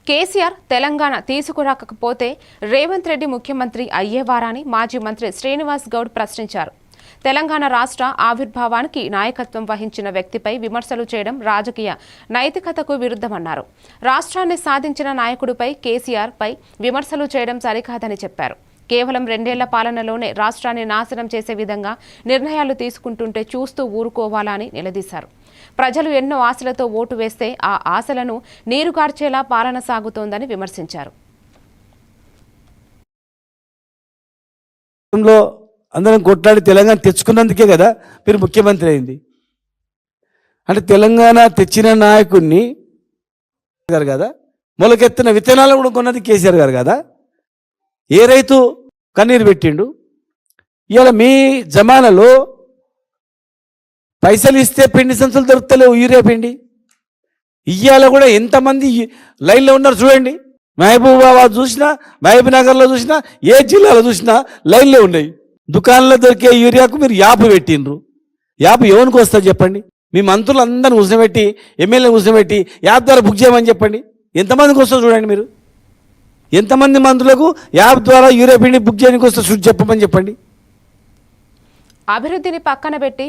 కేసీఆర్ తెలంగాణ తీసుకురాకపోతే రేవంత్ రెడ్డి ముఖ్యమంత్రి అయ్యేవారని మాజీ మంత్రి శ్రీనివాస్ గౌడ్ ప్రశ్నించారు. తెలంగాణ రాష్ట్ర ఆవిర్భావానికి నాయకత్వం వహించిన వ్యక్తిపై విమర్శలు చేయడం రాజకీయ నైతికతకు విరుద్ధమన్నారు. రాష్ట్రాన్ని సాధించిన నాయకుడిపై కేసీఆర్ పై విమర్శలు చేయడం సరికాదని చెప్పారు. కేవలం 2 ఏళ్ల పాలనలోనే రాష్ట్రాన్ని నాశనం చేసే విధంగా నిర్ణయాలు తీసుకుంటుంటే చూస్తూ ఊరుకోవాలని నిలదీశారు. ప్రజలు ఎన్నో ఆశలతో ఓటు వేస్తే ఆ ఆశలను నీరుగార్చేలా పాలన సాగుతోందని విమర్శించారు. అందరం కొట్లాడి తెలంగాణ తెచ్చుకున్నందుకే కదా మీరు ముఖ్యమంత్రి అయింది. అంటే తెలంగాణ తెచ్చిన నాయకుడిని గారు కదా, మొలకెత్తిన విత్తనాలు కూడా కొన్నది కేసీఆర్ గారు కదా. ఏ రైతు కన్నీరు పెట్టిండు? ఇవాళ మీ జమానాలో పైసలు ఇస్తే పిండి సంచులు దొరుకుతలేవు, యూరియా పిండి. ఇవాళ కూడా ఎంతమంది లైన్లో ఉన్నారు చూడండి. మహబూబాబాద్ చూసినా, మహబూబ్ నగర్లో చూసినా, ఏ జిల్లాలో చూసినా లైన్లో ఉన్నాయి. దుకాణంలో దొరికే యూరియాకు మీరు యాప్ పెట్టిండ్రు. యాప్ ఎవరికి వస్తుంది చెప్పండి? మీ మంత్రులు అందరిని కూర్చోబెట్టి, ఎమ్మెల్యేని కూర్చోబెట్టి యాప్ ద్వారా బుక్ చేయమని చెప్పండి. ఎంతమందికి వస్తుందో చూడండి. మీరు ఎంతమంది మంత్రులకు యాప్ ద్వారా యూరియా పిండి బుక్ చేయడానికి వస్తే చెప్పమని చెప్పండి. అభివృద్ధిని పక్కన పెట్టి